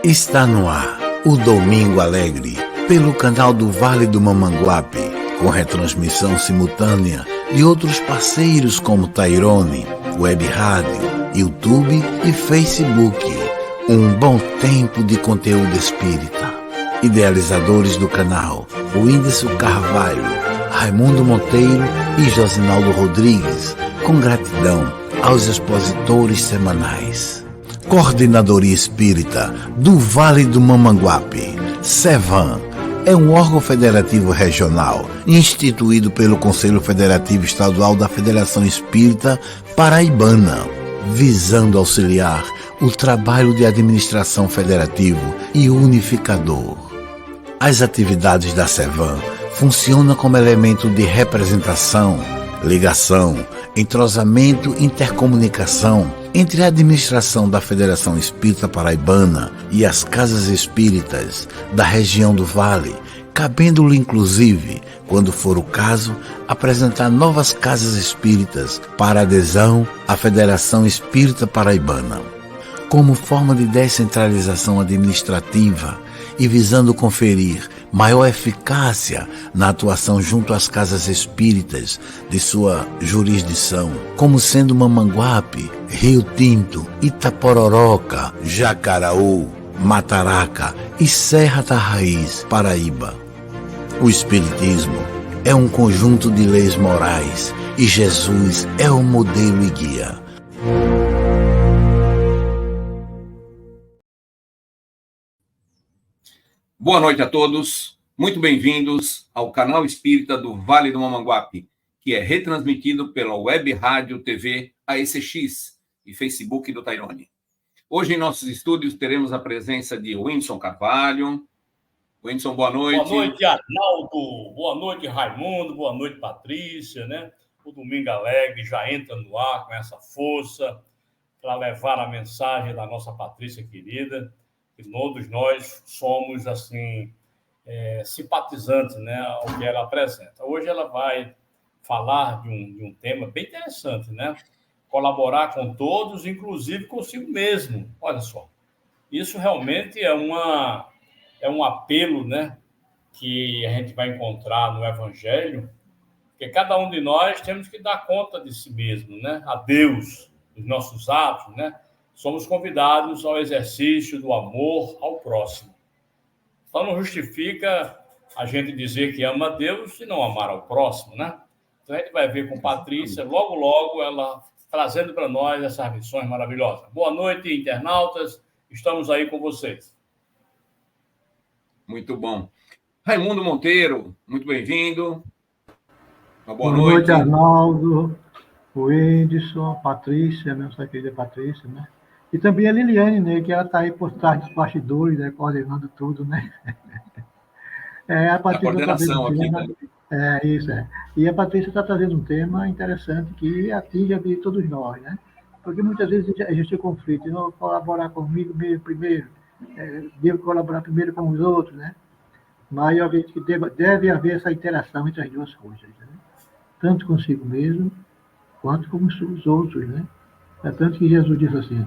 Está no ar o Domingo Alegre, pelo canal do Vale do Mamanguape, com retransmissão simultânea de outros parceiros como Tairone, Web Rádio, YouTube e Facebook. Um bom tempo de conteúdo espírita. Idealizadores do canal, Whindersson Carvalho, Raimundo Monteiro e Josinaldo Rodrigues, com gratidão aos expositores semanais. Coordenadoria Espírita do Vale do Mamanguape, SEVAM, é um órgão federativo regional instituído pelo Conselho Federativo Estadual da Federação Espírita Paraibana, visando auxiliar o trabalho de administração federativo e unificador. As atividades da SEVAM funcionam como elemento de representação, ligação, entrosamento e intercomunicação entre a administração da Federação Espírita Paraibana e as casas espíritas da região do Vale, cabendo-lhe inclusive, quando for o caso, apresentar novas casas espíritas para adesão à Federação Espírita Paraibana. Como forma de descentralização administrativa e visando conferir maior eficácia na atuação junto às casas espíritas de sua jurisdição, como sendo Mamanguape, Rio Tinto, Itapororoca, Jacaraú, Mataraca e Serra da Raiz, Paraíba. O Espiritismo é um conjunto de leis morais e Jesus é o modelo e guia. Boa noite a todos, muito bem-vindos ao canal Espírita do Vale do Mamanguape, que é retransmitido pela Web Rádio TV AECX e Facebook do Tairone. Hoje em nossos estúdios teremos a presença de Whindersson Carvalho. Whindersson, boa noite. Boa noite, Arnaldo. Boa noite, Raimundo. Boa noite, Patrícia, né? O Domingo Alegre já entra no ar com essa força para levar a mensagem da nossa Patrícia querida. E todos nós somos, assim, simpatizantes, né, ao que ela apresenta. Hoje ela vai falar de um tema bem interessante, né? Colaborar com todos, inclusive consigo mesmo. Olha só, isso realmente é um apelo, né, que a gente vai encontrar no Evangelho, porque cada um de nós temos que dar conta de si mesmo, né? A Deus, dos nossos atos, né? Somos convidados ao exercício do amor ao próximo. Então, não justifica a gente dizer que ama a Deus e não amar ao próximo, né? Então, a gente vai ver com Patrícia, logo, logo, ela trazendo para nós essas lições maravilhosas. Boa noite, internautas. Estamos aí com vocês. Muito bom. Raimundo Monteiro, muito bem-vindo. Boa noite, Arnaldo, o Whindersson, a Patrícia, nossa querida Patrícia, né? E também a Liliane, né, que ela está aí por trás dos bastidores, né, coordenando tudo, né? A Patrícia a coordenação aqui, né? Isso. E a Patrícia está trazendo um tema interessante que atinge a vida de todos nós, né? Porque muitas vezes existe conflito, eu não colaborar comigo mesmo primeiro, devo colaborar primeiro com os outros, né? Mas eu vejo que deve haver essa interação entre as duas coisas, né? Tanto consigo mesmo, quanto com os outros, né? É tanto que Jesus diz assim: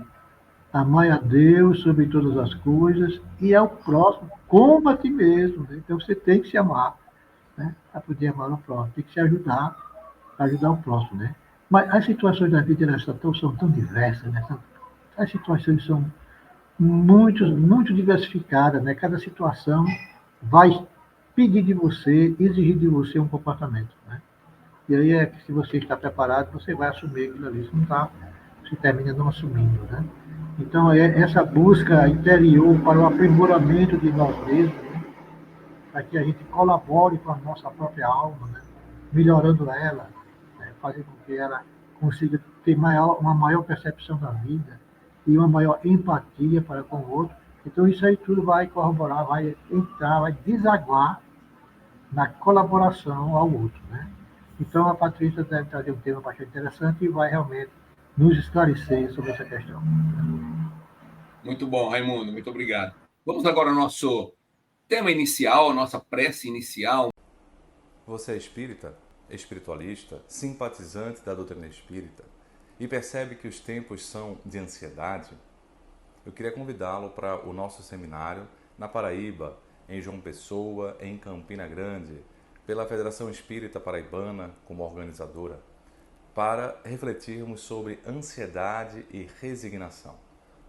amai a Deus sobre todas as coisas e ao próximo como a ti mesmo, né? Então você tem que se amar, né? Para poder amar o próximo, tem que se ajudar, para ajudar o próximo, né? Mas as situações da vida elas são tão diversas, né? As situações são muito diversificadas, né? Cada situação vai pedir de você, exigir de você um comportamento, né? E aí se você está preparado, você vai assumir aquilo ali. Se não está, você termina não assumindo, né? Então, essa busca interior para o aprimoramento de nós mesmos, né? Para que a gente colabore com a nossa própria alma, né? Melhorando ela, né? Fazendo com que ela consiga ter uma maior percepção da vida e uma maior empatia para com o outro. Então, isso aí tudo vai corroborar, vai entrar, vai desaguar na colaboração ao outro, né? Então, a Patrícia deve trazer um tema bastante interessante e vai realmente nos esclarecer sobre essa questão. Muito bom, Raimundo, muito obrigado. Vamos agora ao nosso tema inicial, a nossa prece inicial. Você é espírita, espiritualista, simpatizante da doutrina espírita e percebe que os tempos são de ansiedade? eu queria convidá-lo para o nosso seminário na Paraíba, em João Pessoa, em Campina Grande, pela Federação Espírita Paraibana como organizadora, para refletirmos sobre ansiedade e resignação.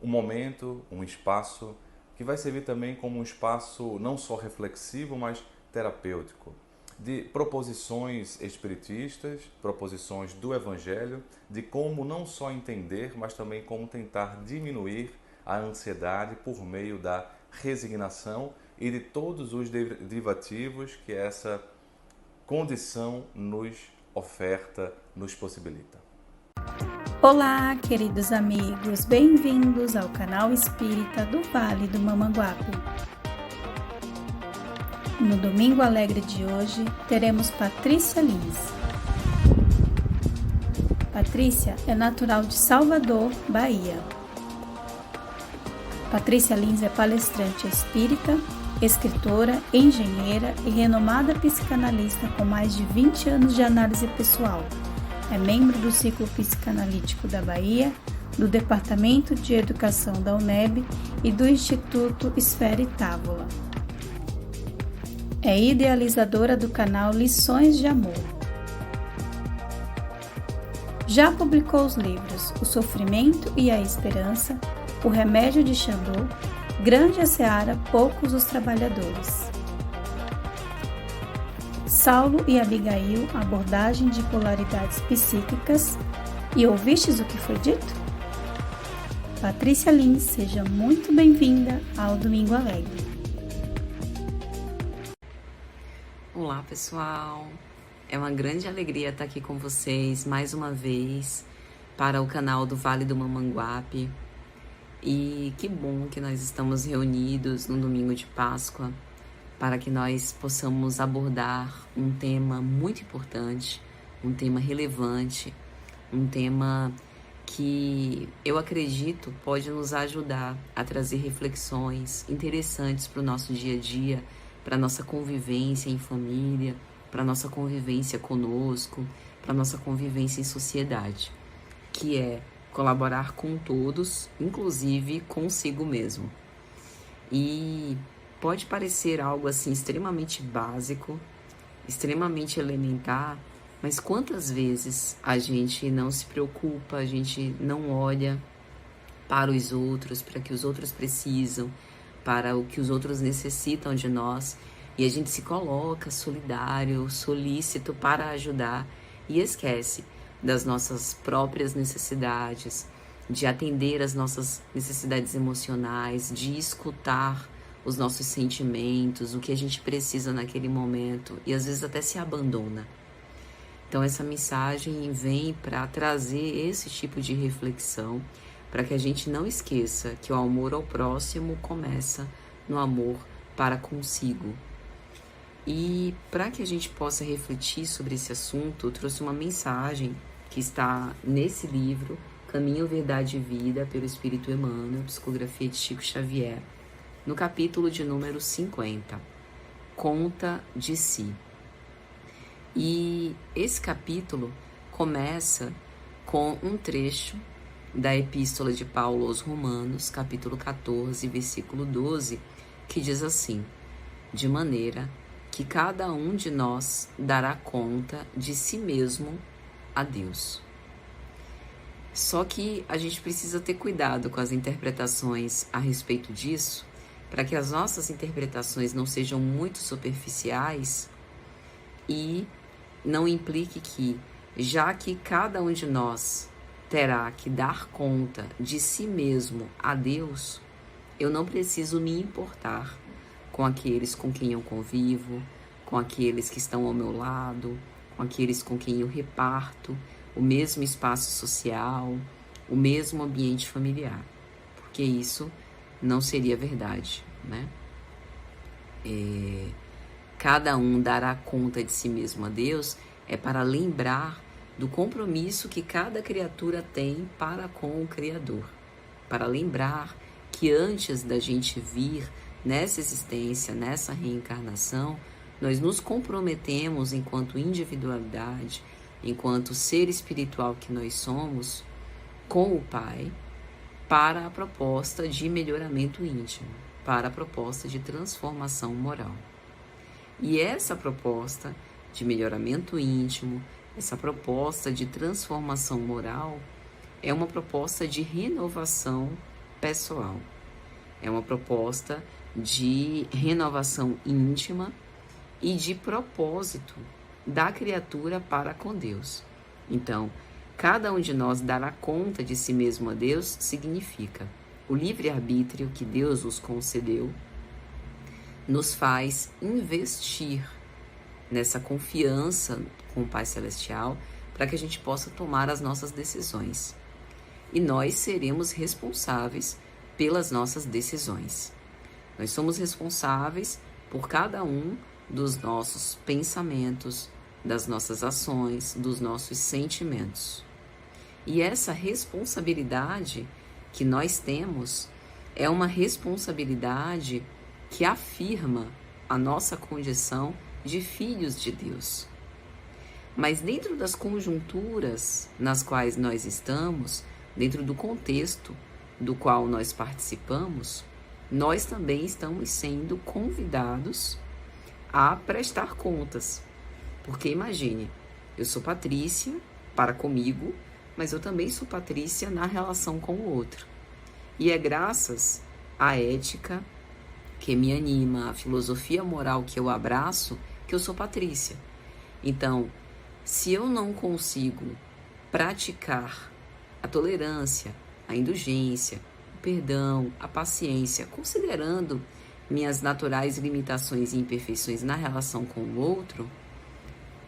Um momento, um espaço que vai servir também como um espaço não só reflexivo, mas terapêutico, de proposições espiritistas, proposições do Evangelho, de como não só entender, mas também como tentar diminuir a ansiedade por meio da resignação e de todos os derivativos que essa condição nos oferta, nos possibilita. Olá, queridos amigos, bem-vindos ao canal Espírita do Vale do Mamanguape. No Domingo Alegre de hoje, teremos Patrícia Lins. Patrícia é natural de Salvador, Bahia. Patrícia Lins é palestrante espírita, escritora, engenheira e renomada psicanalista com mais de 20 anos de análise pessoal. É membro do Ciclo Psicanalítico da Bahia, do Departamento de Educação da UNEB e do Instituto Esfera e Távola. É idealizadora do canal Lições de Amor. Já publicou os livros O Sofrimento e a Esperança, O Remédio de Xandô, Grande a Seara, Poucos os Trabalhadores. Saulo e Abigail, abordagem de polaridades psíquicas. E ouvistes o que foi dito? Patrícia Lins, seja muito bem-vinda ao Domingo Alegre. Olá, pessoal! É uma grande alegria estar aqui com vocês mais uma vez para o canal do Vale do Mamanguape. E que bom que nós estamos reunidos no domingo de Páscoa para que nós possamos abordar um tema muito importante, um tema relevante, um tema que eu acredito pode nos ajudar a trazer reflexões interessantes para o nosso dia a dia, para a nossa convivência em família, para a nossa convivência conosco, para a nossa convivência em sociedade, que é colaborar com todos, inclusive consigo mesmo. E pode parecer algo assim extremamente básico, extremamente elementar, mas quantas vezes a gente não se preocupa, a gente não olha para os outros, para o que os outros precisam, para o que os outros necessitam de nós, e a gente se coloca solidário, solícito para ajudar e esquece das nossas próprias necessidades, de atender às nossas necessidades emocionais, de escutar os nossos sentimentos, o que a gente precisa naquele momento, e às vezes até se abandona. Então essa mensagem vem para trazer esse tipo de reflexão, para que a gente não esqueça que o amor ao próximo começa no amor para consigo. E para que a gente possa refletir sobre esse assunto, eu trouxe uma mensagem que está nesse livro, Caminho, Verdade e Vida, pelo Espírito Emmanuel, psicografia de Chico Xavier, no capítulo de número 50, Conta de Si. E esse capítulo começa com um trecho da Epístola de Paulo aos Romanos, capítulo 14, versículo 12, que diz assim: de maneira que cada um de nós dará conta de si mesmo a Deus. Só que a gente precisa ter cuidado com as interpretações a respeito disso, para que as nossas interpretações não sejam muito superficiais e não implique que, já que cada um de nós terá que dar conta de si mesmo a Deus, eu não preciso me importar com aqueles com quem eu convivo, com aqueles que estão ao meu lado, com aqueles com quem eu reparto o mesmo espaço social, o mesmo ambiente familiar, porque isso não seria verdade, né? Cada um dará conta de si mesmo a Deus é para lembrar do compromisso que cada criatura tem para com o Criador, para lembrar que antes da gente vir nessa existência, nessa reencarnação, nós nos comprometemos enquanto individualidade, enquanto ser espiritual que nós somos, com o Pai, para a proposta de melhoramento íntimo, para a proposta de transformação moral. E essa proposta de melhoramento íntimo, essa proposta de transformação moral, é uma proposta de renovação pessoal. É uma proposta de renovação íntima e de propósito da criatura para com Deus. Então, cada um de nós dará conta de si mesmo a Deus significa o livre-arbítrio que Deus nos concedeu nos faz investir nessa confiança com o Pai Celestial para que a gente possa tomar as nossas decisões. E nós seremos responsáveis pelas nossas decisões. Nós somos responsáveis por cada um dos nossos pensamentos, das nossas ações, dos nossos sentimentos. E essa responsabilidade que nós temos é uma responsabilidade que afirma a nossa condição de filhos de Deus. Mas dentro das conjunturas nas quais nós estamos, dentro do contexto do qual nós participamos, nós também estamos sendo convidados a prestar contas. Porque imagine, eu sou Patrícia para comigo, mas eu também sou Patrícia na relação com o outro. E é graças à ética que me anima, a filosofia moral que eu abraço, que eu sou Patrícia. Então, se eu não consigo praticar a tolerância, a indulgência, o perdão, a paciência, considerando minhas naturais limitações e imperfeições na relação com o outro,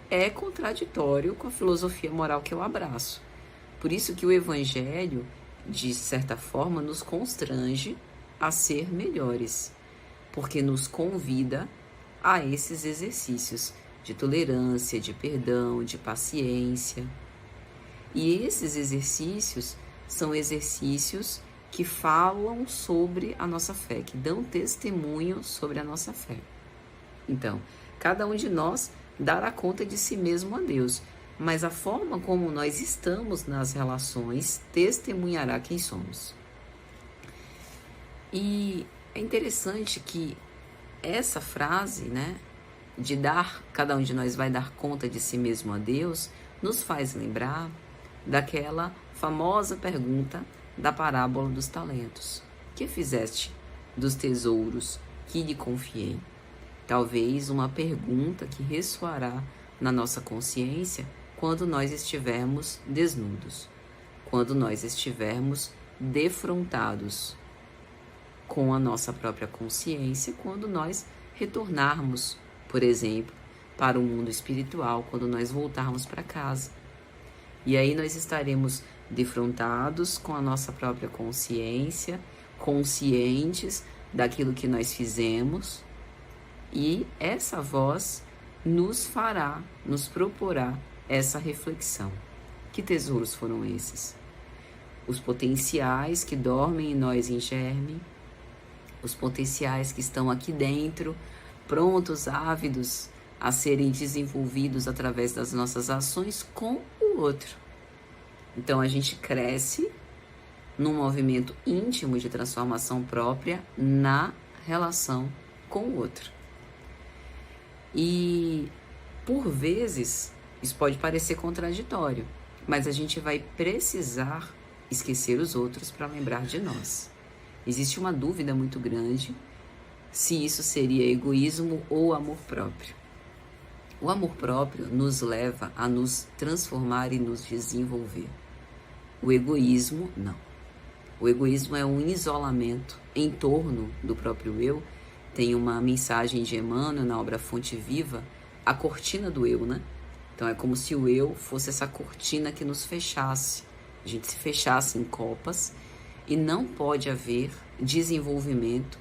é contraditório com a filosofia moral que eu abraço. Por isso que o Evangelho, de certa forma, nos constrange a ser melhores, porque nos convida a esses exercícios de tolerância, de perdão, de paciência. E esses exercícios são exercícios que falam sobre a nossa fé, que dão testemunho sobre a nossa fé. Então, cada um de nós dará conta de si mesmo a Deus, mas a forma como nós estamos nas relações testemunhará quem somos. E é interessante que essa frase, né, de cada um de nós vai dar conta de si mesmo a Deus, nos faz lembrar daquela famosa pergunta da parábola dos talentos. Que fizeste dos tesouros que lhe confiei? Talvez uma pergunta que ressoará na nossa consciência quando nós estivermos desnudos, quando nós estivermos defrontados com a nossa própria consciência, quando nós retornarmos, por exemplo, para o mundo espiritual, quando nós voltarmos para casa. E aí nós estaremos defrontados com a nossa própria consciência, conscientes daquilo que nós fizemos, e essa voz nos proporá essa reflexão. Que tesouros foram esses? Os potenciais que dormem em nós em germe, os potenciais que estão aqui dentro, prontos, ávidos a serem desenvolvidos através das nossas ações com o outro. Então a gente cresce num movimento íntimo de transformação própria na relação com o outro. E por vezes isso pode parecer contraditório, mas a gente vai precisar esquecer os outros para lembrar de nós. Existe uma dúvida muito grande se isso seria egoísmo ou amor próprio. O amor próprio nos leva a nos transformar e nos desenvolver. O egoísmo, não. O egoísmo é um isolamento em torno do próprio eu. Tem uma mensagem de Emmanuel na obra Fonte Viva, a cortina do eu, né? Então é como se o eu fosse essa cortina que nos fechasse. A gente se fechasse em copas e não pode haver desenvolvimento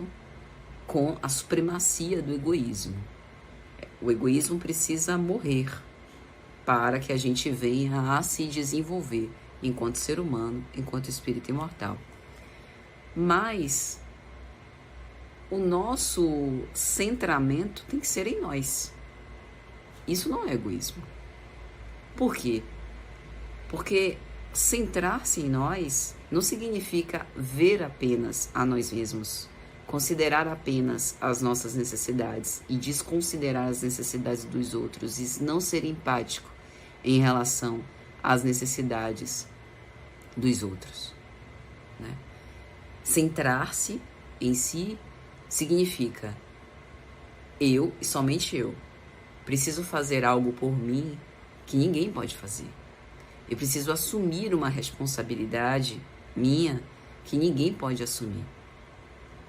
com a supremacia do egoísmo. O egoísmo precisa morrer para que a gente venha a se desenvolver enquanto ser humano, enquanto espírito imortal. Mas o nosso centramento tem que ser em nós. Isso não é egoísmo. Por quê? Porque centrar-se em nós não significa ver apenas a nós mesmos, considerar apenas as nossas necessidades e desconsiderar as necessidades dos outros e não ser empático em relação às necessidades dos outros, né? Centrar-se em si significa eu e somente eu preciso fazer algo por mim que ninguém pode fazer. Eu preciso assumir uma responsabilidade minha que ninguém pode assumir.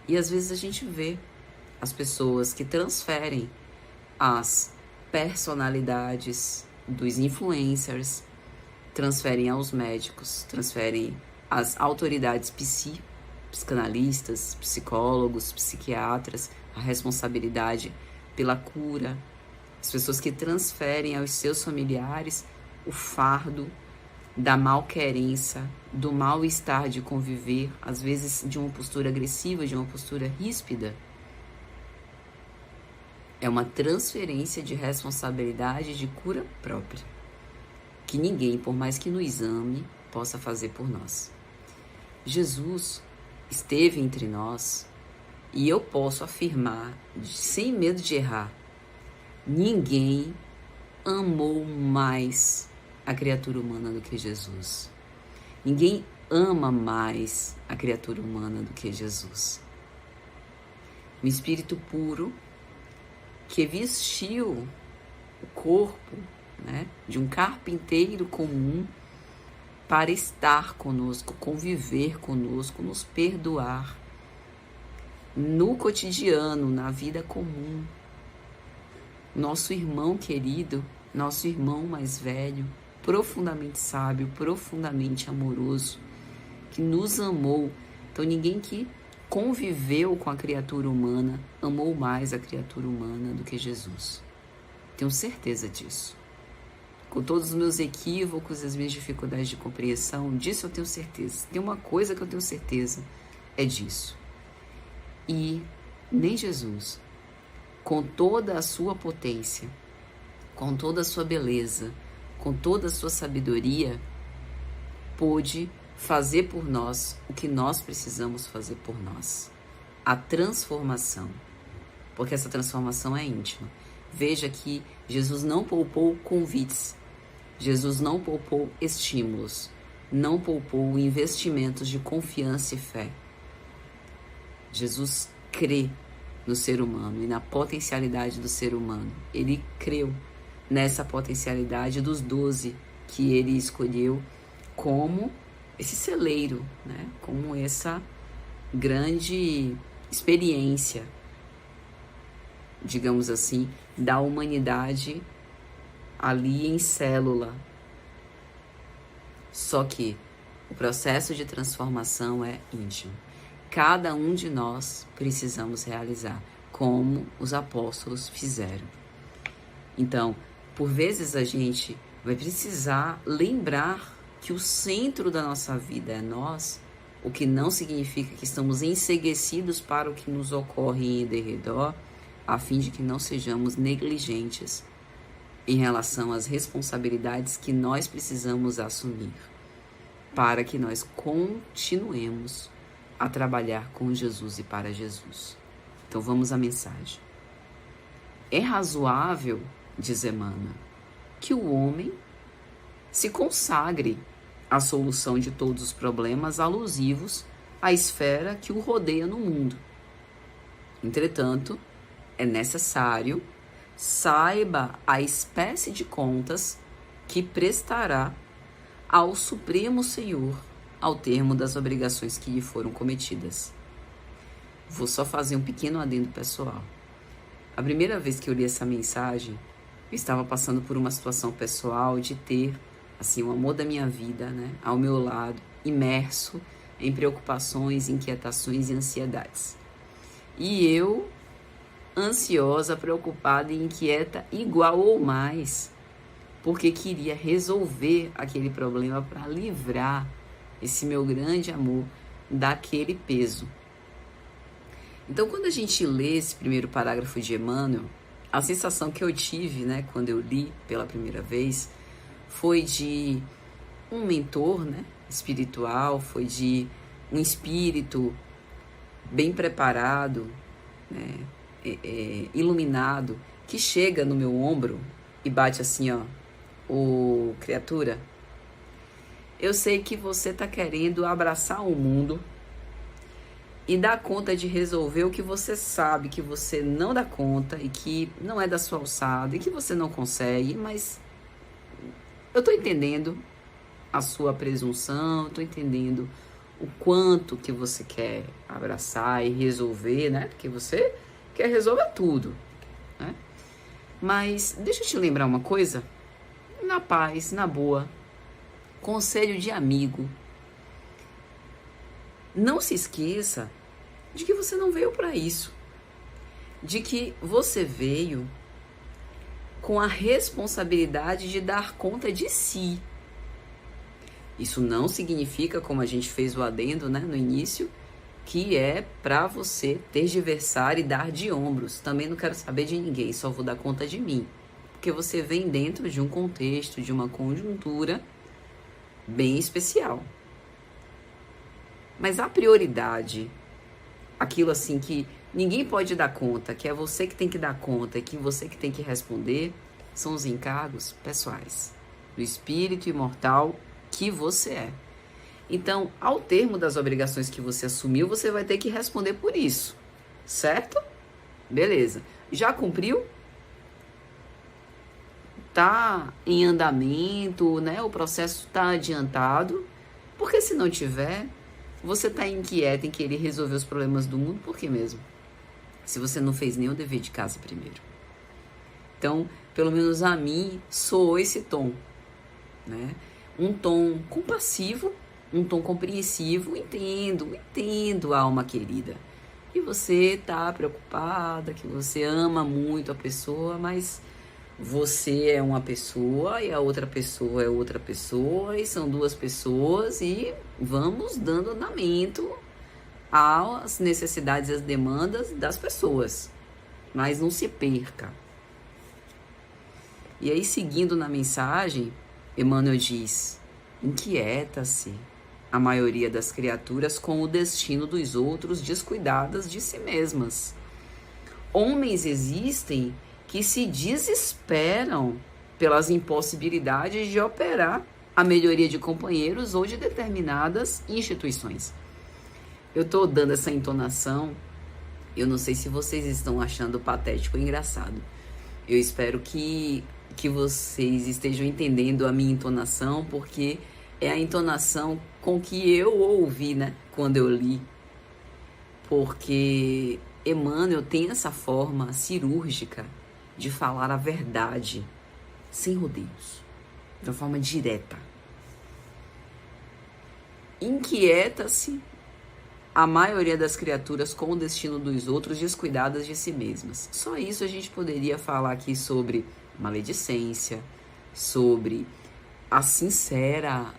E às vezes a gente vê as pessoas que transferem as personalidades dos influencers, transferem aos médicos, transferem às autoridades psicanalistas, psicólogos, psiquiatras, a responsabilidade pela cura. As pessoas que transferem aos seus familiares o fardo da malquerença, do mal-estar de conviver, às vezes de uma postura agressiva, de uma postura ríspida. É uma transferência de responsabilidade de cura própria, que ninguém, por mais que nos ame, possa fazer por nós. Jesus esteve entre nós e eu posso afirmar, sem medo de errar, ninguém amou mais a criatura humana do que Jesus. Ninguém ama mais a criatura humana do que Jesus. Um espírito puro que vestiu o corpo, né, de um carpinteiro comum para estar conosco, conviver conosco, nos perdoar no cotidiano, na vida comum. Nosso irmão querido, nosso irmão mais velho, profundamente sábio, profundamente amoroso, que nos amou. Então ninguém que conviveu com a criatura humana amou mais a criatura humana do que Jesus. Tenho certeza disso. Com todos os meus equívocos, as minhas dificuldades de compreensão, disso eu tenho certeza. Tem uma coisa que eu tenho certeza, é disso. E nem Jesus, com toda a sua potência, com toda a sua beleza, com toda a sua sabedoria, pôde fazer por nós o que nós precisamos fazer por nós. A transformação. Porque essa transformação é íntima. Veja que Jesus não poupou convites, Jesus não poupou estímulos, não poupou investimentos de confiança e fé. Jesus crê no ser humano e na potencialidade do ser humano. Ele creu nessa potencialidade dos 12 que ele escolheu como esse celeiro, né? Como essa grande experiência, digamos assim, da humanidade ali em célula. Só que o processo de transformação é íntimo. Cada um de nós precisamos realizar, como os apóstolos fizeram. Então, por vezes a gente vai precisar lembrar que o centro da nossa vida é nós, o que não significa que estamos enceguecidos para o que nos ocorre em derredor, a fim de que não sejamos negligentes em relação às responsabilidades que nós precisamos assumir, para que nós continuemos a trabalhar com Jesus e para Jesus. Então vamos à mensagem. É razoável, diz Emmanuel, que o homem se consagre à solução de todos os problemas alusivos à esfera que o rodeia no mundo. Entretanto, é necessário saiba a espécie de contas que prestará ao Supremo Senhor ao termo das obrigações que lhe foram cometidas. Vou só fazer um pequeno adendo pessoal. A primeira vez que eu li essa mensagem, eu estava passando por uma situação pessoal de ter, assim, o amor da minha vida, né, ao meu lado, imerso em preocupações, inquietações e ansiedades. E eu, ansiosa, preocupada e inquieta, igual ou mais, porque queria resolver aquele problema para livrar esse meu grande amor daquele peso. Então, quando a gente lê esse primeiro parágrafo de Emmanuel, a sensação que eu tive, né, quando eu li pela primeira vez, foi de um mentor, né, espiritual, foi de um espírito bem preparado, né, iluminado, que chega no meu ombro e bate assim, ó, ô criatura, eu sei que você tá querendo abraçar o mundo e dar conta de resolver o que você sabe que você não dá conta e que não é da sua alçada e que você não consegue, mas eu tô entendendo a sua presunção, tô entendendo o quanto que você quer abraçar e resolver, né? Porque você quer resolver tudo, né? Mas deixa eu te lembrar uma coisa, na paz, na boa, conselho de amigo. Não se esqueça de que você não veio para isso, de que você veio com a responsabilidade de dar conta de si. Isso não significa, como a gente fez o adendo, né, no início, que é para você tergiversar e dar de ombros. Também não quero saber de ninguém, só vou dar conta de mim. Porque você vem dentro de um contexto, de uma conjuntura bem especial. Mas a prioridade, aquilo assim que ninguém pode dar conta, que é você que tem que dar conta, que você que tem que responder, são os encargos pessoais do espírito imortal que você é. Então, ao termo das obrigações que você assumiu, você vai ter que responder por isso, certo? Beleza. Já cumpriu? Tá em andamento, né? O processo tá adiantado, porque se não tiver, você tá inquieto em querer resolver os problemas do mundo, por que mesmo? Se você não fez nem o dever de casa primeiro. Então, pelo menos a mim, soou esse tom, né? Um tom compassivo, um tom compreensivo, entendo, alma querida. Que você tá preocupada, que você ama muito a pessoa, mas você é uma pessoa e a outra pessoa é outra pessoa e são duas pessoas e vamos dando andamento às necessidades e às demandas das pessoas. Mas não se perca. E aí, seguindo na mensagem, Emmanuel diz: inquieta-se a maioria das criaturas com o destino dos outros, descuidadas de si mesmas. Homens existem que se desesperam pelas impossibilidades de operar a melhoria de companheiros ou de determinadas instituições. Eu estou dando essa entonação, eu não sei se vocês estão achando patético ou engraçado. Eu espero que vocês estejam entendendo a minha entonação, porque é a entonação com que eu ouvi, né, quando eu li. Porque Emmanuel tem essa forma cirúrgica de falar a verdade, sem rodeios, de uma forma direta. Inquieta-se a maioria das criaturas com o destino dos outros, descuidadas de si mesmas. Só isso a gente poderia falar aqui sobre maledicência, sobre a sincera,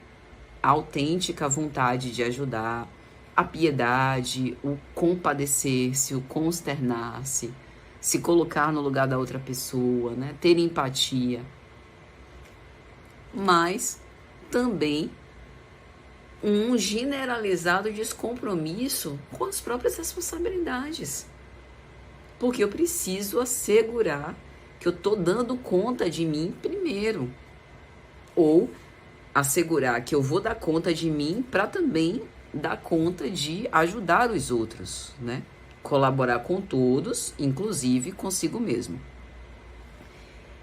autêntica vontade de ajudar, a piedade, o compadecer-se, o consternar-se, se colocar no lugar da outra pessoa, né? Ter empatia. Mas também um generalizado descompromisso com as próprias responsabilidades. Porque eu preciso assegurar que eu estou dando conta de mim primeiro. Ou assegurar que eu vou dar conta de mim para também dar conta de ajudar os outros, né? Colaborar com todos, inclusive consigo mesmo.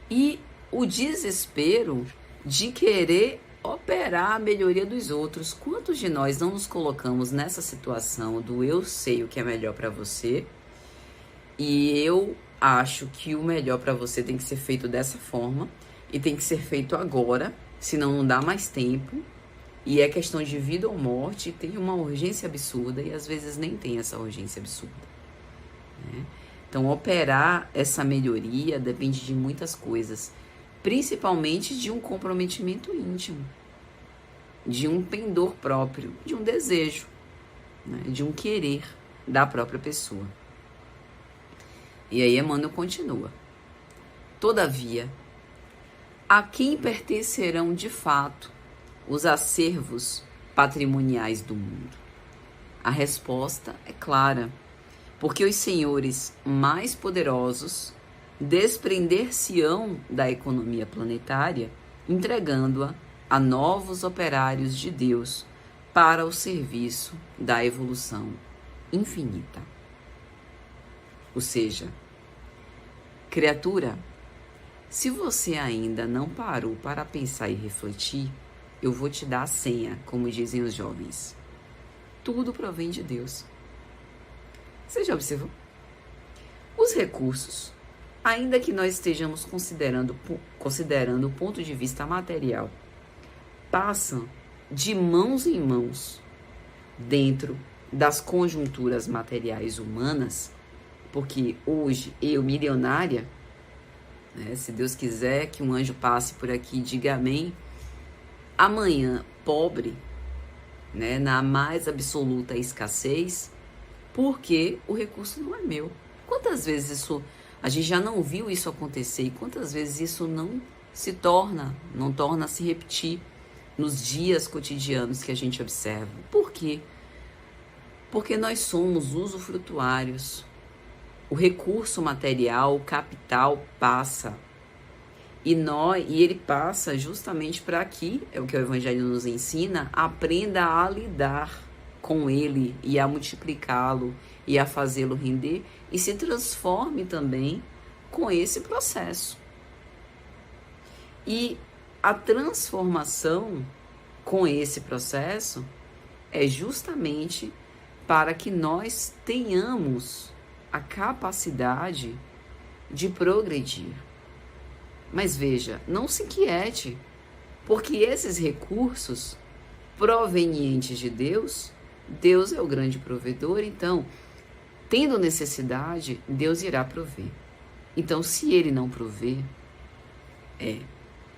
E o desespero de querer operar a melhoria dos outros. Quantos de nós não nos colocamos nessa situação do eu sei o que é melhor para você e eu acho que o melhor para você tem que ser feito dessa forma e tem que ser feito agora, senão não dá mais tempo, e é questão de vida ou morte, tem uma urgência absurda e às vezes nem tem essa urgência absurda, né? Então, operar essa melhoria depende de muitas coisas, principalmente de um comprometimento íntimo, de um pendor próprio, de um desejo, né? De um querer da própria pessoa. E aí Emmanuel continua: todavia, a quem pertencerão de fato os acervos patrimoniais do mundo? A resposta é clara, porque os senhores mais poderosos desprender-se-ão da economia planetária, entregando-a a novos operários de Deus para o serviço da evolução infinita. Ou seja, criatura, se você ainda não parou para pensar e refletir, eu vou te dar a senha, como dizem os jovens. Tudo provém de Deus. Você já observou? Os recursos, ainda que nós estejamos considerando o ponto de vista material, passam de mãos em mãos dentro das conjunturas materiais humanas, porque hoje eu, milionária, né, se Deus quiser que um anjo passe por aqui e diga amém, amanhã pobre, né, na mais absoluta escassez, porque o recurso não é meu. Quantas vezes isso a gente já não viu isso acontecer e quantas vezes isso não torna a se repetir nos dias cotidianos que a gente observa? Por quê? Porque nós somos usufrutuários. O recurso material, o capital passa. E ele passa justamente para que, é o que o Evangelho nos ensina, aprenda a lidar com ele e a multiplicá-lo e a fazê-lo render e se transforme também com esse processo. E a transformação com esse processo é justamente para que nós tenhamos a capacidade de progredir. Mas veja, não se inquiete, porque esses recursos provenientes de Deus, Deus é o grande provedor, então, tendo necessidade, Deus irá prover. Então, se Ele não prover,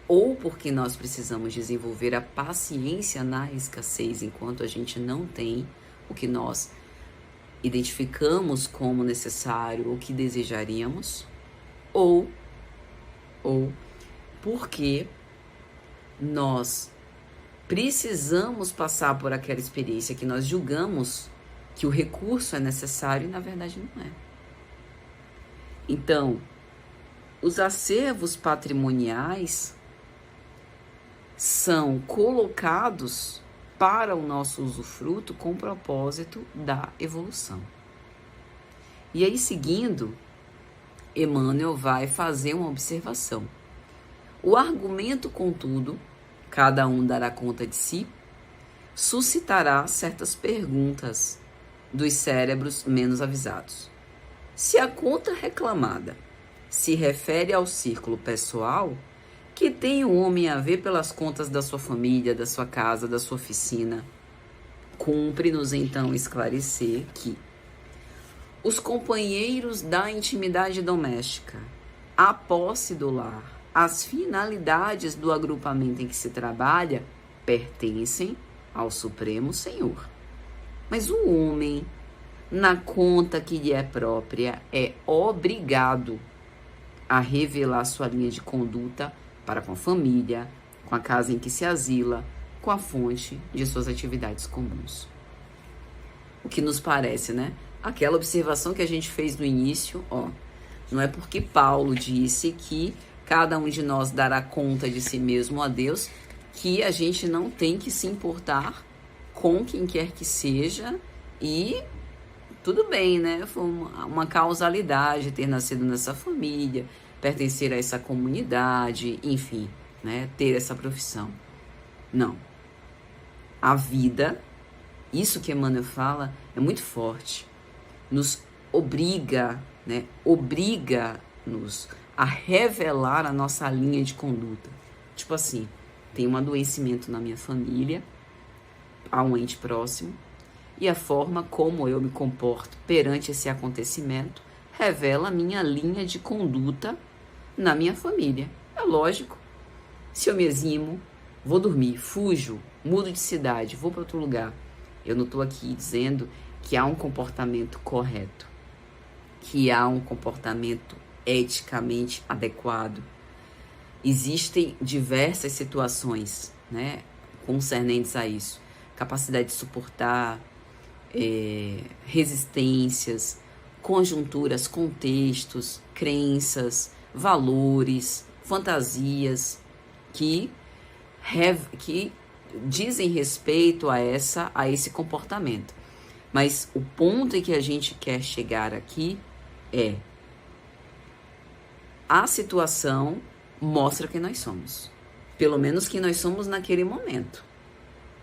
ou porque nós precisamos desenvolver a paciência na escassez enquanto a gente não tem o que nós identificamos como necessário, o que desejaríamos, ou porque nós precisamos passar por aquela experiência que nós julgamos que o recurso é necessário e na verdade não é. Então, os acervos patrimoniais são colocados para o nosso usufruto com o propósito da evolução. E aí, seguindo, Emmanuel vai fazer uma observação. O argumento, contudo, cada um dará conta de si, suscitará certas perguntas dos cérebros menos avisados. Se a conta reclamada se refere ao círculo pessoal, que tem o homem a ver pelas contas da sua família, da sua casa, da sua oficina, cumpre-nos então esclarecer que os companheiros da intimidade doméstica, a posse do lar, as finalidades do agrupamento em que se trabalha, pertencem ao Supremo Senhor. Mas o homem, na conta que lhe é própria, é obrigado a revelar sua linha de conduta para com a família, com a casa em que se asila, com a fonte de suas atividades comuns. O que nos parece, né? Aquela observação que a gente fez no início, não é porque Paulo disse que cada um de nós dará conta de si mesmo a Deus, que a gente não tem que se importar com quem quer que seja e tudo bem, né? Foi uma causalidade ter nascido nessa família, pertencer a essa comunidade, enfim, né? Ter essa profissão. Não. A vida, isso que Emmanuel fala, é muito forte. Nos obriga, né? Obriga-nos a revelar a nossa linha de conduta. Tipo assim, tem um adoecimento na minha família, a um ente próximo, e a forma como eu me comporto perante esse acontecimento revela a minha linha de conduta na minha família. É lógico. Se eu me eximo, vou dormir, fujo, mudo de cidade, vou para outro lugar, eu não estou aqui dizendo que há um comportamento correto, que há um comportamento eticamente adequado. Existem diversas situações, né? concernentes a isso. Capacidade de suportar resistências, conjunturas, contextos, crenças, valores, fantasias que dizem respeito a esse comportamento. Mas o ponto em que a gente quer chegar aqui é: a situação mostra quem nós somos. Pelo menos quem nós somos naquele momento.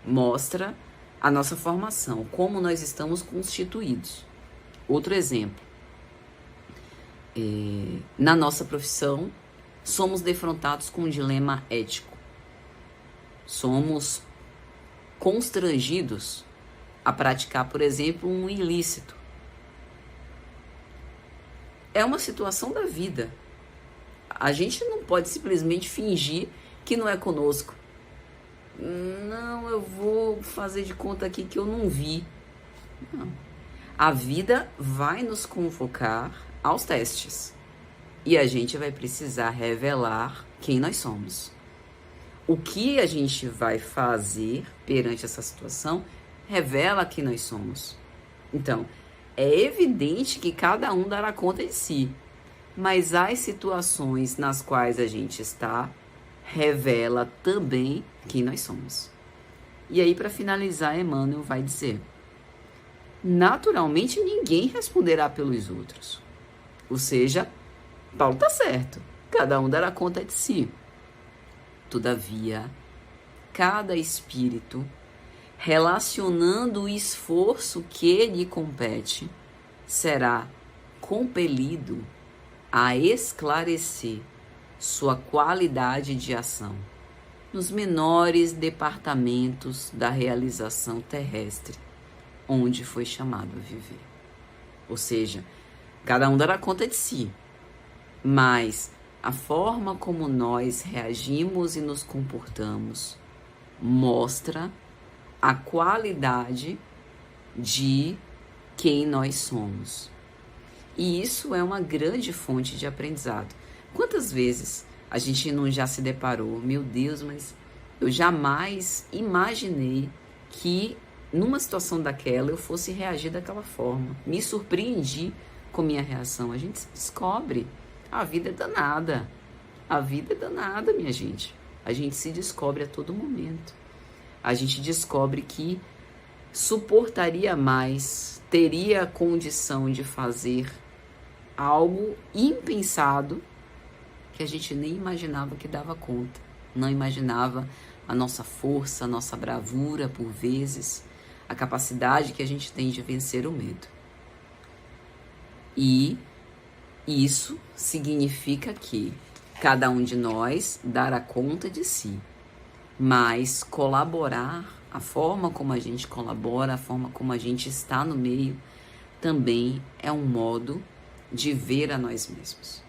Mostra a nossa formação, como nós estamos constituídos. Outro exemplo. Na nossa profissão, somos defrontados com um dilema ético. Somos constrangidos a praticar, por exemplo, um ilícito. É uma situação da vida. A gente não pode simplesmente fingir que não é conosco. Não, eu vou fazer de conta aqui que eu não vi. Não. A vida vai nos convocar aos testes. E a gente vai precisar revelar quem nós somos. O que a gente vai fazer perante essa situação revela quem nós somos. Então, é evidente que cada um dará conta de si. Mas as situações nas quais a gente está revela também quem nós somos. E aí, para finalizar, Emmanuel vai dizer: naturalmente ninguém responderá pelos outros. Ou seja, Paulo está certo. Cada um dará conta de si. Todavia, cada espírito, relacionando o esforço que lhe compete, será compelido a esclarecer sua qualidade de ação nos menores departamentos da realização terrestre, onde foi chamado a viver. Ou seja, cada um dará conta de si, mas a forma como nós reagimos e nos comportamos mostra a qualidade de quem nós somos. E isso é uma grande fonte de aprendizado. Quantas vezes a gente não já se deparou? Meu Deus, mas eu jamais imaginei que numa situação daquela eu fosse reagir daquela forma. Me surpreendi com minha reação. A gente se descobre. A vida é danada. A vida é danada, minha gente. A gente se descobre a todo momento. A gente descobre que suportaria mais, teria a condição de fazer algo impensado que a gente nem imaginava que dava conta. Não imaginava a nossa força, a nossa bravura, por vezes, a capacidade que a gente tem de vencer o medo. E isso significa que cada um de nós dará conta de si, mas colaborar, a forma como a gente colabora, a forma como a gente está no meio, também é um modo de ver a nós mesmos.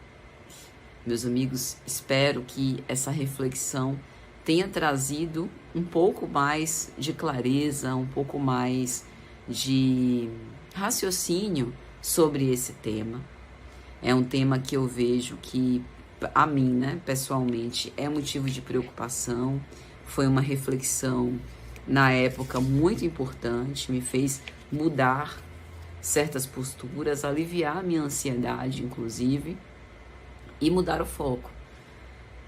Meus amigos, espero que essa reflexão tenha trazido um pouco mais de clareza, um pouco mais de raciocínio sobre esse tema. É um tema que eu vejo que, a mim, pessoalmente, é motivo de preocupação. Foi uma reflexão, na época, muito importante, me fez mudar certas posturas, aliviar a minha ansiedade, inclusive, e mudar o foco.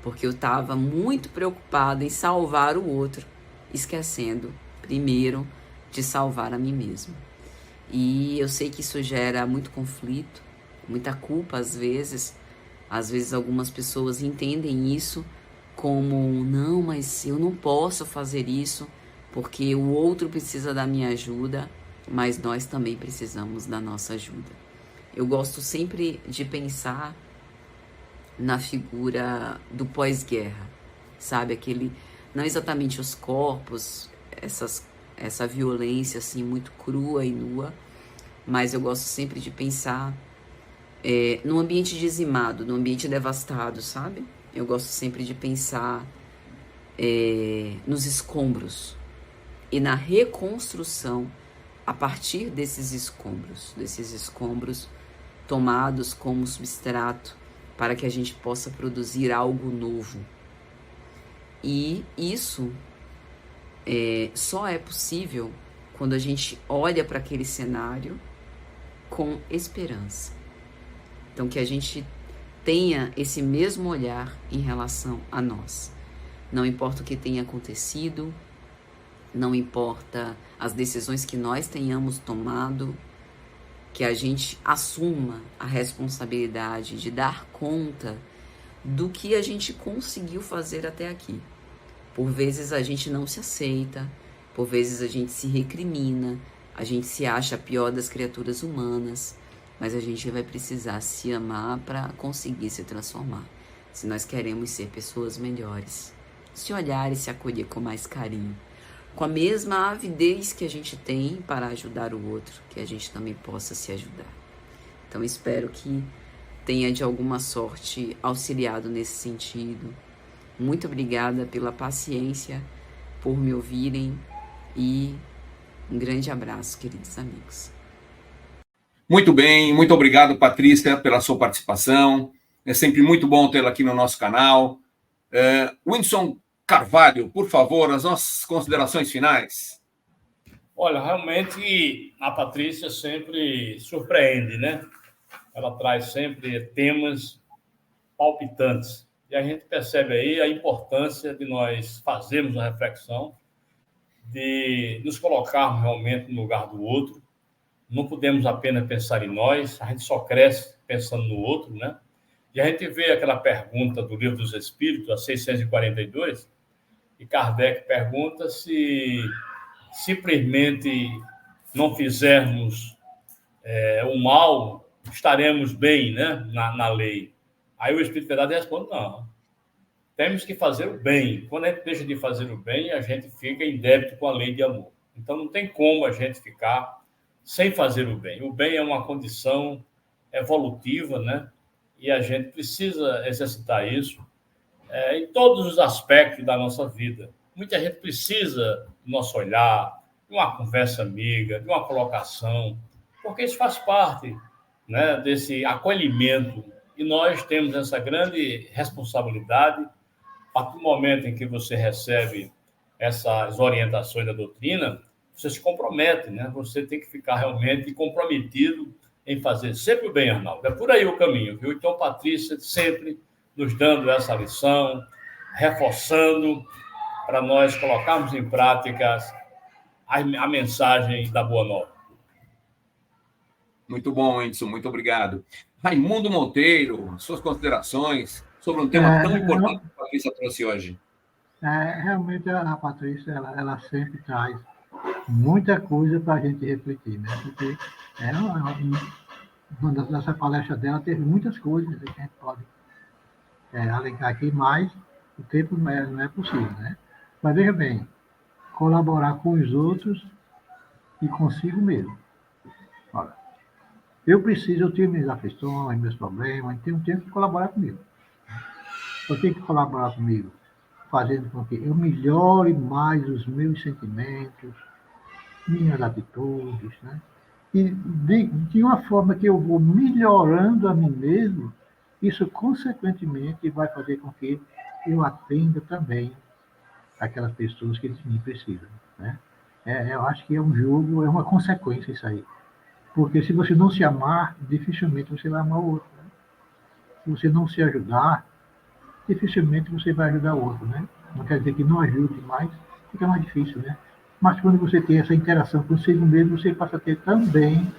Porque eu estava muito preocupada em salvar o outro, esquecendo, primeiro, de salvar a mim mesma. E eu sei que isso gera muito conflito, muita culpa às vezes. Às vezes algumas pessoas entendem isso como, não, mas eu não posso fazer isso porque o outro precisa da minha ajuda, mas nós também precisamos da nossa ajuda. Eu gosto sempre de pensar na figura do pós-guerra, sabe? Aquele, não exatamente os corpos, essa violência assim muito crua e nua, mas eu gosto sempre de pensar num ambiente dizimado, num ambiente devastado, sabe? Eu gosto sempre de pensar nos escombros e na reconstrução a partir desses escombros tomados como substrato para que a gente possa produzir algo novo. E isso só é possível quando a gente olha para aquele cenário com esperança. Então, que a gente tenha esse mesmo olhar em relação a nós. Não importa o que tenha acontecido, não importa as decisões que nós tenhamos tomado, que a gente assuma a responsabilidade de dar conta do que a gente conseguiu fazer até aqui. Por vezes a gente não se aceita, por vezes a gente se recrimina, a gente se acha a pior das criaturas humanas, mas a gente vai precisar se amar para conseguir se transformar, se nós queremos ser pessoas melhores. Se olhar e se acolher com mais carinho, com a mesma avidez que a gente tem para ajudar o outro, que a gente também possa se ajudar. Então espero que tenha de alguma sorte auxiliado nesse sentido. Muito obrigada pela paciência, por me ouvirem e um grande abraço, queridos amigos. Muito bem, muito obrigado, Patrícia, pela sua participação. É sempre muito bom tê-la aqui no nosso canal. Whindersson Carvalho, por favor, as nossas considerações finais. Olha, realmente a Patrícia sempre surpreende, né? Ela traz sempre temas palpitantes. E a gente percebe aí a importância de nós fazermos uma reflexão, de nos colocarmos realmente no lugar do outro. Não podemos apenas pensar em nós, a gente só cresce pensando no outro, né? E a gente vê aquela pergunta do Livro dos Espíritos, a 642, e Kardec pergunta se simplesmente não fizermos o mal, estaremos bem, né, na lei. Aí o Espírito de Verdade responde, não, temos que fazer o bem. Quando a gente deixa de fazer o bem, a gente fica em débito com a lei de amor. Então não tem como a gente ficar sem fazer o bem. O bem é uma condição evolutiva, né? E a gente precisa exercitar isso em todos os aspectos da nossa vida. Muita gente precisa do nosso olhar, de uma conversa amiga, de uma colocação, porque isso faz parte, né, desse acolhimento. E nós temos essa grande responsabilidade. A partir do momento em que você recebe essas orientações da doutrina, você se compromete, né? Você tem que ficar realmente comprometido em fazer sempre o bem, Arnaldo. É por aí o caminho, viu? Então, Patrícia sempre nos dando essa lição, reforçando para nós colocarmos em prática a mensagem da Boa Nova. Muito bom, Whindersson, muito obrigado. Raimundo Monteiro, suas considerações sobre um tema tão importante que a Patrícia trouxe hoje. Realmente a Patrícia, ela sempre traz muita coisa para a gente refletir, né? Porque nessa palestra dela teve muitas coisas que a gente pode alegar aqui, mas o tempo não é possível, né? Mas veja bem, colaborar com os outros e consigo mesmo. Olha, eu tenho minhas aflições, meus problemas, então eu tenho que colaborar comigo. Eu tenho que colaborar comigo, fazendo com que eu melhore mais os meus sentimentos, minhas atitudes, né? E de uma forma que eu vou melhorando a mim mesmo, isso consequentemente vai fazer com que eu atenda também aquelas pessoas que de mim precisam, né? Eu acho que é um jogo, é uma consequência isso aí. Porque se você não se amar, dificilmente você vai amar o outro, né? Se você não se ajudar, dificilmente você vai ajudar o outro, né? Não quer dizer que não ajude, mas fica mais difícil, né? Mas quando você tem essa interação consigo mesmo, você passa a ter também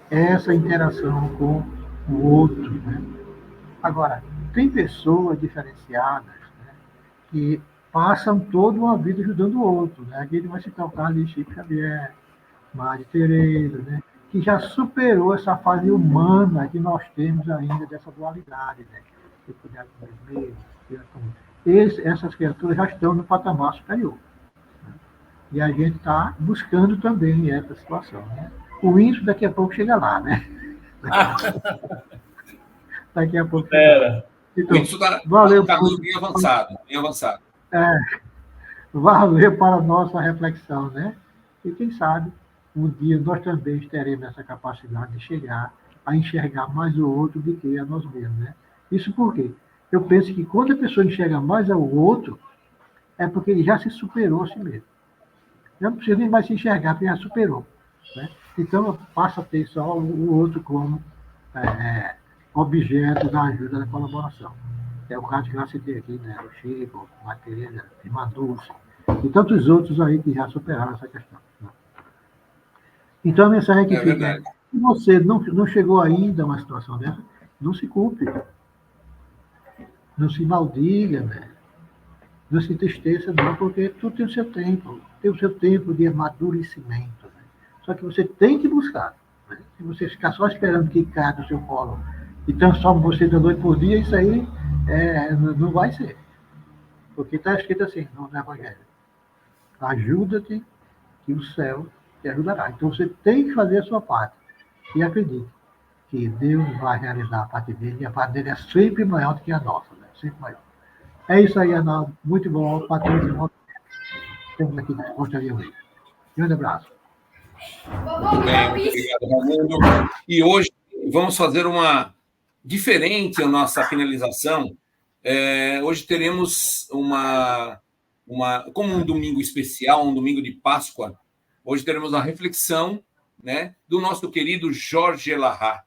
essa interação com o outro, né? Agora, tem pessoas diferenciadas, né, que passam toda uma vida ajudando o outro, né? Aqui ele vai citar o caso de Chico Xavier, Madre Teresa, né, que já superou essa fase humana que nós temos ainda dessa dualidade, né? De cuidar com os mesmos, essas criaturas já estão no patamar superior. Né? E a gente está buscando também essa situação, né? O Whindersson daqui a pouco chega lá, né? Daqui a pouco chega lá. Então, valeu. Bem avançado, bem avançado. Valeu para a nossa reflexão, né? E quem sabe, um dia nós também teremos essa capacidade de chegar a enxergar mais o outro do que a nós mesmos, né? Isso por quê? Eu penso que quando a pessoa enxerga mais ao outro, é porque ele já se superou a si mesmo. Já não precisa nem mais se enxergar, porque já superou. Né? Então, passa a ter só o outro como objeto da ajuda, da colaboração. É o caso que eu citei aqui, né? O Chico, a Tereza, a Irmã Dulce, e tantos outros aí que já superaram essa questão. Né? Então, a mensagem que fica é: se você não chegou ainda a uma situação dessa, não se culpe, não se maldiga, né? Não se entristeça, não, porque tudo tem o seu tempo de amadurecimento. Né? Só que você tem que buscar. Né? Se você ficar só esperando que caia do seu colo e transforme você da noite por dia, isso aí não vai ser. Porque está escrito assim no Evangelho: ajuda-te que o céu te ajudará. Então você tem que fazer a sua parte. E acredite que Deus vai realizar a parte dele, e a parte dele é sempre maior do que a nossa, né? Sempre maior. É isso aí, Arnaldo. Muito bom. Patrícia, temos aqui disposto de ouvir. Grande abraço. Muito bem, obrigado, Raimundo. E hoje vamos fazer uma diferente a nossa finalização. Hoje teremos como um domingo especial, um domingo de Páscoa. Hoje teremos a reflexão, né, do nosso querido Jorge Elahá,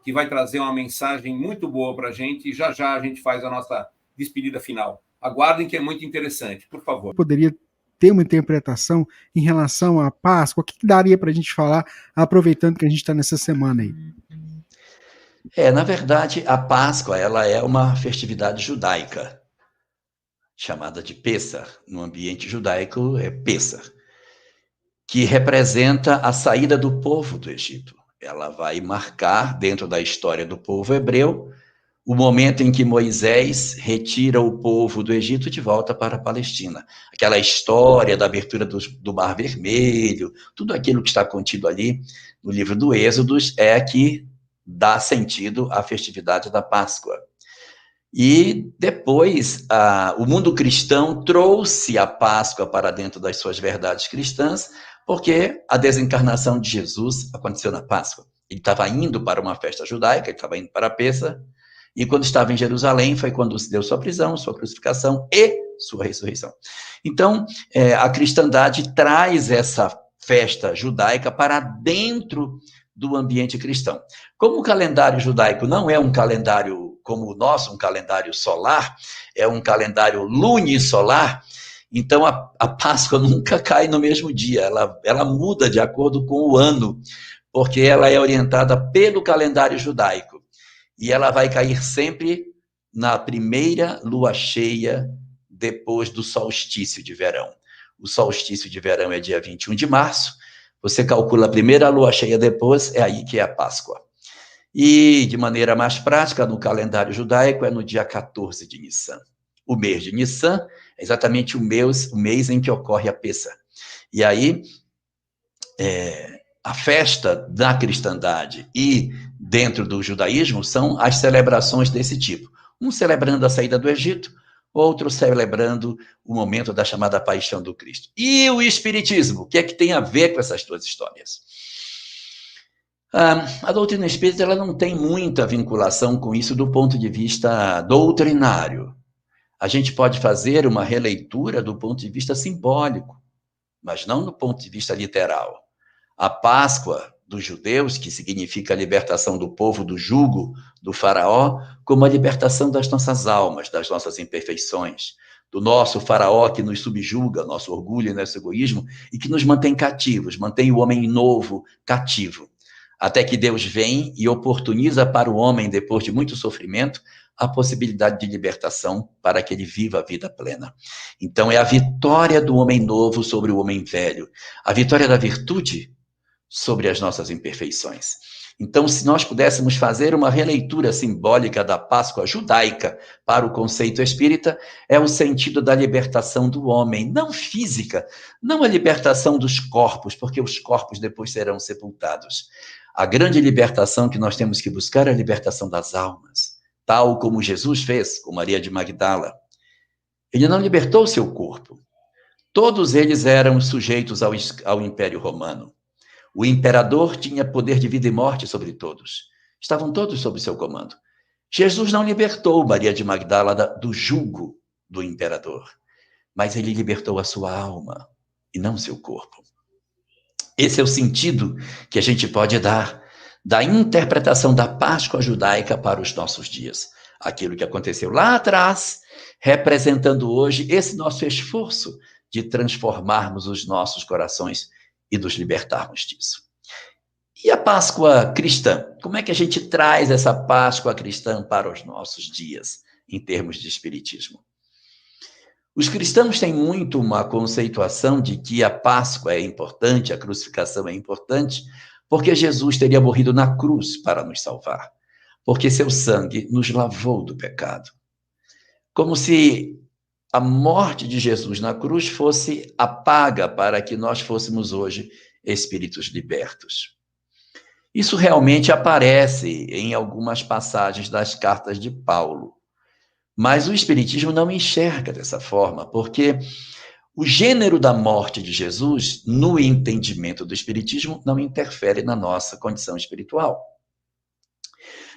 que vai trazer uma mensagem muito boa para a gente. E já a gente faz a nossa despedida final. Aguardem, que é muito interessante, por favor. Poderia ter uma interpretação em relação à Páscoa? O que daria para a gente falar, aproveitando que a gente está nessa semana aí? Na verdade, a Páscoa ela é uma festividade judaica, chamada de Pessah. No ambiente judaico é Pessah, que representa a saída do povo do Egito. Ela vai marcar, dentro da história do povo hebreu, o momento em que Moisés retira o povo do Egito de volta para a Palestina. Aquela história da abertura do Mar Vermelho, tudo aquilo que está contido ali no livro do Êxodos é que dá sentido à festividade da Páscoa. E depois, o mundo cristão trouxe a Páscoa para dentro das suas verdades cristãs, porque a desencarnação de Jesus aconteceu na Páscoa. Ele estava indo para uma festa judaica, ele estava indo para a Pessah, e quando estava em Jerusalém foi quando se deu sua prisão, sua crucificação e sua ressurreição. Então, a cristandade traz essa festa judaica para dentro do ambiente cristão. Como o calendário judaico não é um calendário como o nosso, um calendário solar, é um calendário lunisolar, então a Páscoa nunca cai no mesmo dia, ela muda de acordo com o ano, porque ela é orientada pelo calendário judaico. E ela vai cair sempre na primeira lua cheia depois do solstício de verão. O solstício de verão é dia 21 de março. Você calcula a primeira lua cheia depois, é aí que é a Páscoa. E, de maneira mais prática, no calendário judaico, é no dia 14 de Nissan. O mês de Nissan é exatamente o mês em que ocorre a Pessah. E aí, a festa da cristandade e dentro do judaísmo são as celebrações desse tipo. Um celebrando a saída do Egito, outro celebrando o momento da chamada paixão do Cristo. E o espiritismo, o que é que tem a ver com essas duas histórias? A doutrina espírita ela não tem muita vinculação com isso do ponto de vista doutrinário. A gente pode fazer uma releitura do ponto de vista simbólico, mas não do ponto de vista literal. A Páscoa dos judeus, que significa a libertação do povo do jugo do faraó, como a libertação das nossas almas, das nossas imperfeições, do nosso faraó que nos subjuga, nosso orgulho e nosso egoísmo, e que nos mantém cativos, mantém o homem novo cativo, até que Deus vem e oportuniza para o homem, depois de muito sofrimento, a possibilidade de libertação para que ele viva a vida plena. Então é a vitória do homem novo sobre o homem velho, a vitória da virtude sobre as nossas imperfeições. Então, se nós pudéssemos fazer uma releitura simbólica da Páscoa judaica para o conceito espírita, é o sentido da libertação do homem, não física, não a libertação dos corpos, porque os corpos depois serão sepultados. A grande libertação que nós temos que buscar é a libertação das almas, tal como Jesus fez com Maria de Magdala. Ele não libertou seu corpo. Todos eles eram sujeitos ao Império Romano. O imperador tinha poder de vida e morte sobre todos. Estavam todos sob seu comando. Jesus não libertou Maria de Magdala do jugo do imperador, mas ele libertou a sua alma. e não seu corpo. Esse é o sentido que a gente pode dar da interpretação da Páscoa judaica para os nossos dias. Aquilo que aconteceu lá atrás, representando hoje esse nosso esforço de transformarmos os nossos corações e nos libertarmos disso. E a Páscoa cristã? Como é que a gente traz essa Páscoa cristã para os nossos dias, em termos de espiritismo? Os cristãos têm muito uma conceituação de que a Páscoa é importante, a crucificação é importante, porque Jesus teria morrido na cruz para nos salvar, porque seu sangue nos lavou do pecado. Como se a morte de Jesus na cruz fosse a paga para que nós fôssemos hoje espíritos libertos. Isso realmente aparece em algumas passagens das cartas de Paulo. Mas o Espiritismo não enxerga dessa forma, porque o gênero da morte de Jesus, no entendimento do Espiritismo, não interfere na nossa condição espiritual.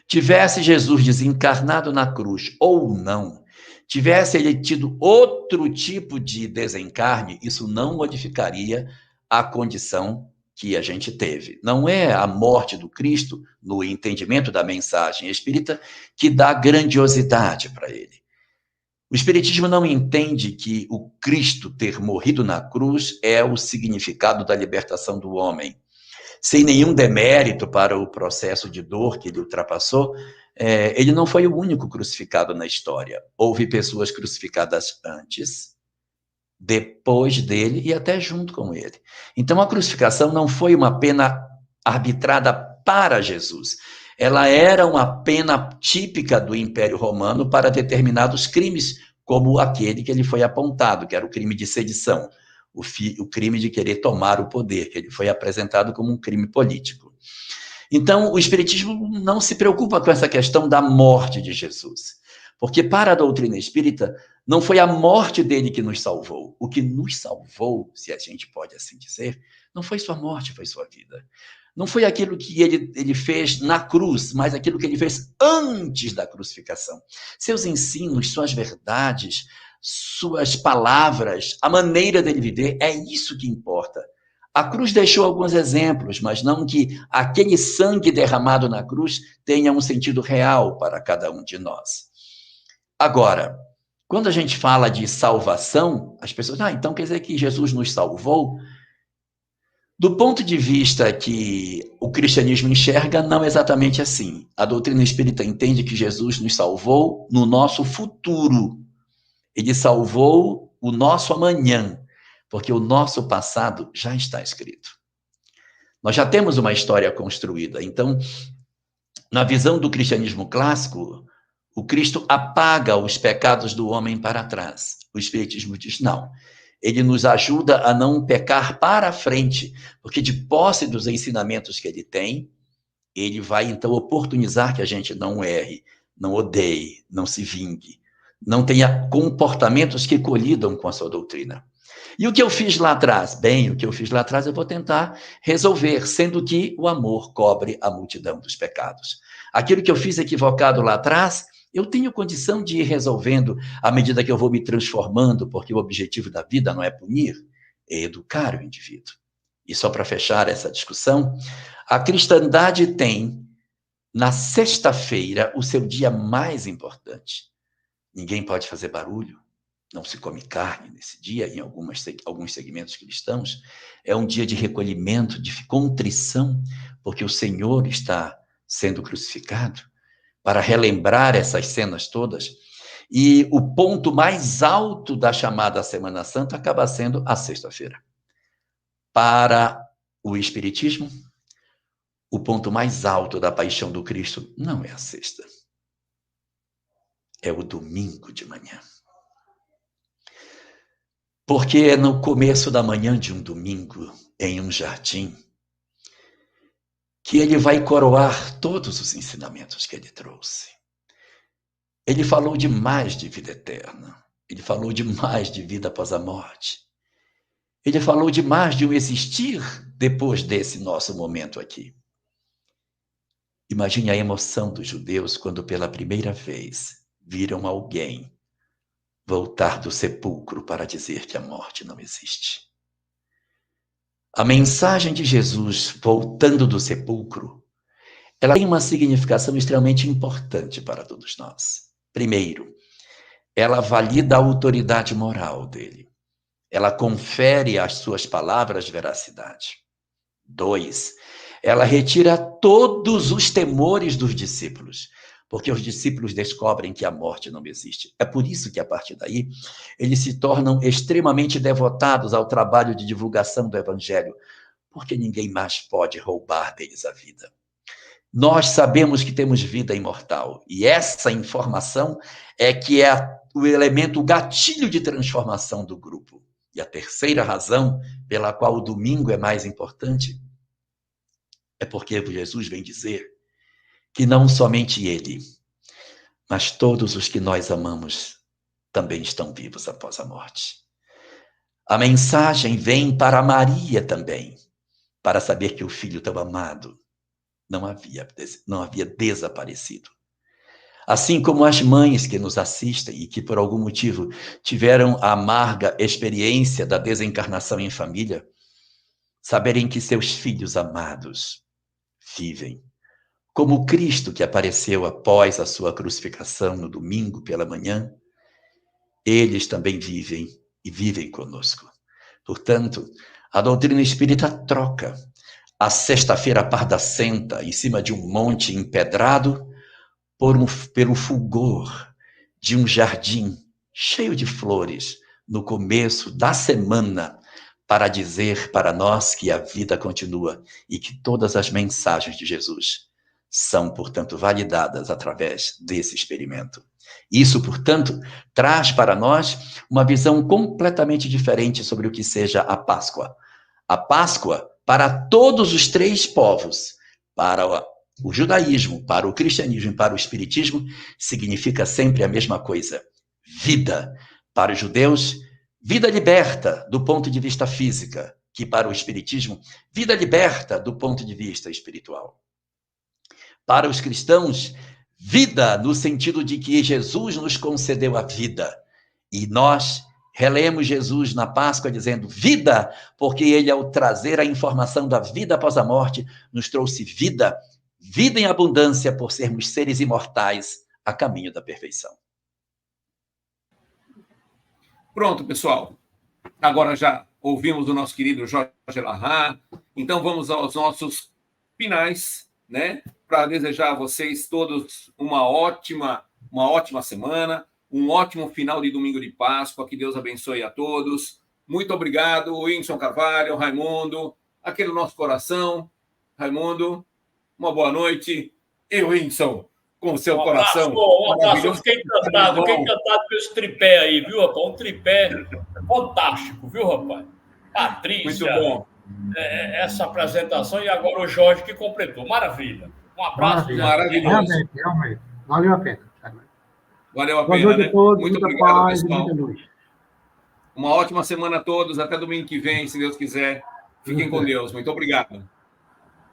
Tivesse Jesus desencarnado na cruz ou não, tivesse ele tido outro tipo de desencarne, isso não modificaria a condição que a gente teve. Não é a morte do Cristo, no entendimento da mensagem espírita, que dá grandiosidade para ele. O Espiritismo não entende que o Cristo ter morrido na cruz é o significado da libertação do homem. Sem nenhum demérito para o processo de dor que ele ultrapassou, ele não foi o único crucificado na história. Houve pessoas crucificadas antes, depois dele e até junto com ele. Então, a crucificação não foi uma pena arbitrada para Jesus. Ela era uma pena típica do Império Romano para determinados crimes, como aquele que ele foi apontado, que era o crime de sedição, o crime de querer tomar o poder, que ele foi apresentado como um crime político. Então, o Espiritismo não se preocupa com essa questão da morte de Jesus, porque para a doutrina espírita, não foi a morte dele que nos salvou. O que nos salvou, se a gente pode assim dizer, não foi sua morte, foi sua vida. Não foi aquilo que ele fez na cruz, mas aquilo que ele fez antes da crucificação. Seus ensinos, suas verdades, suas palavras, a maneira dele viver, é isso que importa. A cruz deixou alguns exemplos, mas não que aquele sangue derramado na cruz tenha um sentido real para cada um de nós. Agora, quando a gente fala de salvação, as pessoas, então quer dizer que Jesus nos salvou? Do ponto de vista que o cristianismo enxerga, não é exatamente assim. A doutrina espírita entende que Jesus nos salvou no nosso futuro. Ele salvou o nosso amanhã, porque o nosso passado já está escrito. Nós já temos uma história construída. Então, na visão do cristianismo clássico, o Cristo apaga os pecados do homem para trás. O Espiritismo diz não. Ele nos ajuda a não pecar para frente, porque de posse dos ensinamentos que ele tem, ele vai então oportunizar que a gente não erre, não odeie, não se vingue, não tenha comportamentos que colidam com a sua doutrina. E o que eu fiz lá atrás? Bem, o que eu fiz lá atrás eu vou tentar resolver, sendo que o amor cobre a multidão dos pecados. Aquilo que eu fiz equivocado lá atrás, eu tenho condição de ir resolvendo à medida que eu vou me transformando, porque o objetivo da vida não é punir, é educar o indivíduo. E só para fechar essa discussão, a cristandade tem, na sexta-feira, o seu dia mais importante. Ninguém pode fazer barulho, não se come carne nesse dia, em alguns segmentos cristãos. É um dia de recolhimento, de contrição, porque o Senhor está sendo crucificado, para relembrar essas cenas todas. E o ponto mais alto da chamada Semana Santa acaba sendo a sexta-feira. Para o Espiritismo, o ponto mais alto da paixão do Cristo não é a sexta. É o domingo de manhã. Porque é no começo da manhã de um domingo, em um jardim, que ele vai coroar todos os ensinamentos que ele trouxe. Ele falou demais de vida eterna. Ele falou demais de vida após a morte. Ele falou demais de um existir depois desse nosso momento aqui. Imagine a emoção dos judeus quando pela primeira vez viram alguém voltar do sepulcro para dizer que a morte não existe. A mensagem de Jesus voltando do sepulcro, ela tem uma significação extremamente importante para todos nós. Primeiro, ela valida a autoridade moral dele. Ela confere às suas palavras veracidade. 2, ela retira todos os temores dos discípulos, porque os discípulos descobrem que a morte não existe. É por isso que, a partir daí, eles se tornam extremamente devotados ao trabalho de divulgação do Evangelho, porque ninguém mais pode roubar deles a vida. Nós sabemos que temos vida imortal, e essa informação é que é o elemento, o gatilho de transformação do grupo. E a terceira razão pela qual o domingo é mais importante é porque Jesus vem dizer que não somente ele, mas todos os que nós amamos também estão vivos após a morte. A mensagem vem para Maria também, para saber que o filho tão amado não havia desaparecido. Assim como as mães que nos assistem e que por algum motivo tiveram a amarga experiência da desencarnação em família, saberem que seus filhos amados vivem. Como Cristo que apareceu após a sua crucificação no domingo pela manhã, eles também vivem e vivem conosco. Portanto, a doutrina espírita troca a sexta-feira pardacenta em cima de um monte empedrado pelo fulgor de um jardim cheio de flores no começo da semana, para dizer para nós que a vida continua e que todas as mensagens de Jesus são, portanto, validadas através desse experimento. Isso, portanto, traz para nós uma visão completamente diferente sobre o que seja a Páscoa. A Páscoa, para todos os três povos, para o judaísmo, para o cristianismo e para o espiritismo, significa sempre a mesma coisa: vida. Para os judeus, vida liberta do ponto de vista física, que para o espiritismo, vida liberta do ponto de vista espiritual. Para os cristãos, vida no sentido de que Jesus nos concedeu a vida. E nós relemos Jesus na Páscoa dizendo vida, porque ele, ao trazer a informação da vida após a morte, nos trouxe vida, vida em abundância, por sermos seres imortais a caminho da perfeição. Pronto, pessoal. Agora já ouvimos o nosso querido Jorge Elahá. Então vamos aos nossos finais, né? Para desejar a vocês todos uma ótima semana, um ótimo final de domingo de Páscoa. Que Deus abençoe a todos. Muito obrigado, Whindersson Carvalho, Raimundo, aquele nosso coração. Raimundo, uma boa noite. E Whindersson, com o seu coração. Um abraço, eu fiquei encantado com esse tripé aí, viu, rapaz? Um tripé fantástico, viu, rapaz? Patrícia. Muito bom. Essa apresentação, e agora o Jorge que completou. Maravilha. Um abraço. Maravilhoso. Realmente. Valeu a pena. Valeu a Boa pena, noite né? a todos, Muito muita obrigado, paz, pessoal. muita luz. Uma ótima semana a todos. Até domingo que vem, se Deus quiser. Fiquem com Deus. Muito obrigado.